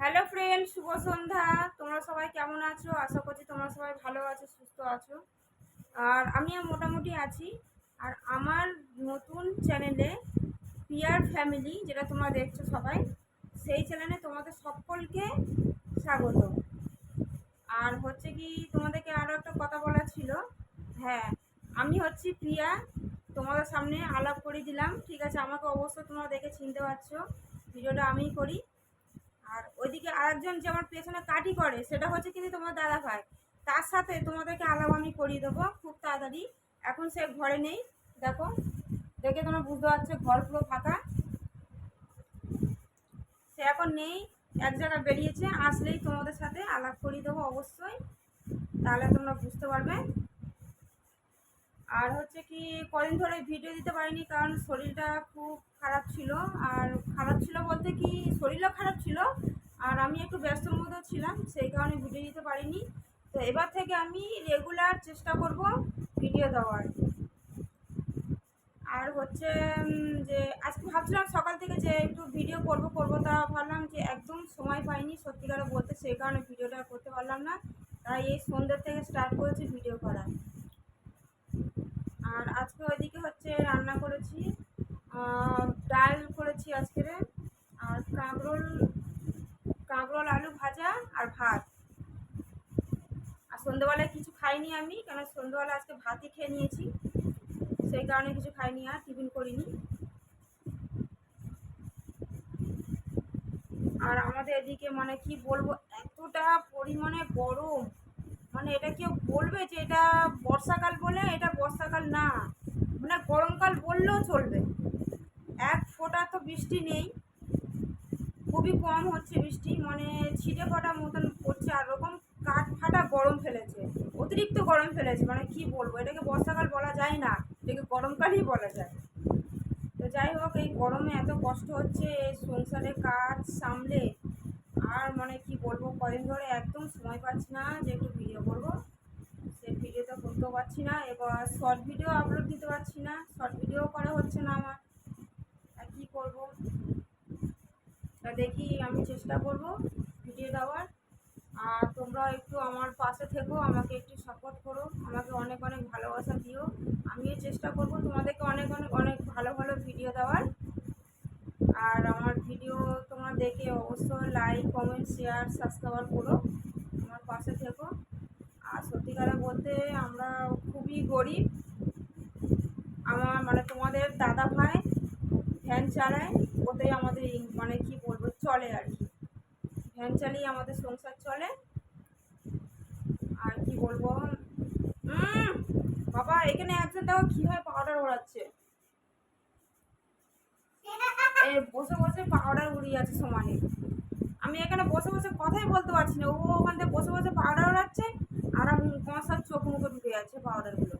Hello friend, শুভ সন্ধ্যা। তোমরা সবাই কেমন আছো? আশা করছি তোমরা সবাই ভালো আছো, সুস্থ আছো। আর আমিও মোটামুটি আছি। আর আমার নতুন চ্যানেলে পিয়ার ফ্যামিলি, যেটা তোমরা দেখছো সবাই, সেই চ্যানেলে তোমাদের সকলকে স্বাগত। আর হচ্ছে কি, তোমাদেরকে আরও একটা কথা বলা ছিল। হ্যাঁ, আমি হচ্ছি প্রিয়া, তোমাদের সামনে আলাপ করে দিলাম, ঠিক আছে? আমাকে অবশ্যই তোমরা দেখে চিনতে পারছো, ভিডিওটা আমিই করি। আর ওইদিকে আরেকজন যে আমার পেছনে কাটি করে, সেটা হচ্ছে কিন্তু তোমার দাদা ভাই। তার সাথে তোমাদেরকে আলাপ আমি করিয়ে দেবো খুব তাড়াতাড়ি। এখন সে ঘরে নেই, দেখো, দেখে তোমরা বুঝতে পারছো ঘর পুরো ফাঁকা। সে এখন নেই, এক জায়গায় বেরিয়েছে। আসলেই তোমাদের সাথে আলাপ করিয়ে দেবো অবশ্যই, তাহলে তোমরা বুঝতে পারবে। আর হচ্ছে কি, কদিন ধরে ভিডিও দিতে পারিনি, কারণ শরীরটা খুব খারাপ ছিল। আর খারাপ ছিল বলতে কি, শরীরও খারাপ ছিল, আর আমি একটু ব্যস্তর মধ্যে ছিলাম, সেই কারণে ভিডিও দিতে পারিনি। তো এবার থেকে আমি রেগুলার চেষ্টা করব ভিডিও দেওয়ার। আর হচ্ছে যে আজকে ভাবছিলাম সকাল থেকে যে একটু ভিডিও করব, তা ভাবলাম যে একদম সময় পাইনি সত্যিকারে বলতে, সেই কারণে ভিডিওটা করতে পারলাম না। তাই এই সন্ধ্যে থেকে স্টার্ট করেছি ভিডিও করা। আর আজকে ওইদিকে হচ্ছে রান্না করেছি, ডাল করেছি আজকে, আর কাঁকরোল আলু ভাজা আর ভাত। আর সন্ধ্যেবেলায় কিছু খাইনি আমি, কারণ সন্ধ্যেবেলা আজকে ভাতই খেয়ে নিয়েছি, সেই কারণে কিছু খাইনি, আর টিফিন করিনি। আর আমাদের এদিকে মানে কি বলবো, এতটা পরিমাণে গরম, মানে এটা কেউ বলবে যে এটা বর্ষাকাল, বলে এটা বর্ষাকাল না, মানে গরমকাল বললেও চলবে। এক ফোঁটা তো বৃষ্টি নেই, খুবই কম হচ্ছে বৃষ্টি, মানে ছিটে ফোঁটা মতন পড়ছে। আর ওরকম কাঠ ফাটা গরম ফেলেছে, অতিরিক্ত গরম ফেলেছে, মানে কি বলবো, এটাকে বর্ষাকাল বলা যায় না, এটাকে গরমকালই বলা যায়। তো যাই হোক, এই গরমে এত কষ্ট হচ্ছে এই সংসারে কাজ সামলে। আর মানে কি বলবো, কদিন ধরে একদম সময় পাচ্ছি না যে একটু ভিডিও করবো, সে ভিডিওটা করতেও পারছি না। এবার শর্ট ভিডিও আপলোড দিতে পারছি না, শর্ট ভিডিও করা হচ্ছে না আমার। আর কী করবো, তা দেখি আমি চেষ্টা করব ভিডিও দেওয়ার। আর তোমরা একটু আমার পাশে থেকো, আমাকে একটু সাপোর্ট করো, আমাকে অনেক অনেক ভালোবাসা দিও। আমিও চেষ্টা করব তোমাদেরকে অনেক অনেক অনেক ভালো ভালো ভিডিও দেওয়ার। আর আমার ভিডিও তোমরা দেখে অবশ্যই লাইক, কমেন্ট, শেয়ার, সাবস্ক্রাইব করো, আমার পাশে থেকো। আর সত্যিকারে বলতে আমরা খুবই গরিব। আমার মানে তোমাদের দাদা ভাই ভ্যান চালায়, ওটাই আমাদের মানে কি বলবো চলে আর কি, ভ্যান চালিয়ে আমাদের সংসার চলে। আর কি বলবো, বাবা এখানে একজন দেখো কীভাবে পাউডার ওড়াচ্ছে, এই বসে বসে পাউডার উড়িয়ে আছে সমানে। আমি এখানে বসে বসে কথাই বলতে পারছি না, ও ওখান থেকে বসে বসে পাউডার ওড়াচ্ছে, আর আমার চোখ মুখে ঢুকে যাচ্ছে পাউডারগুলো।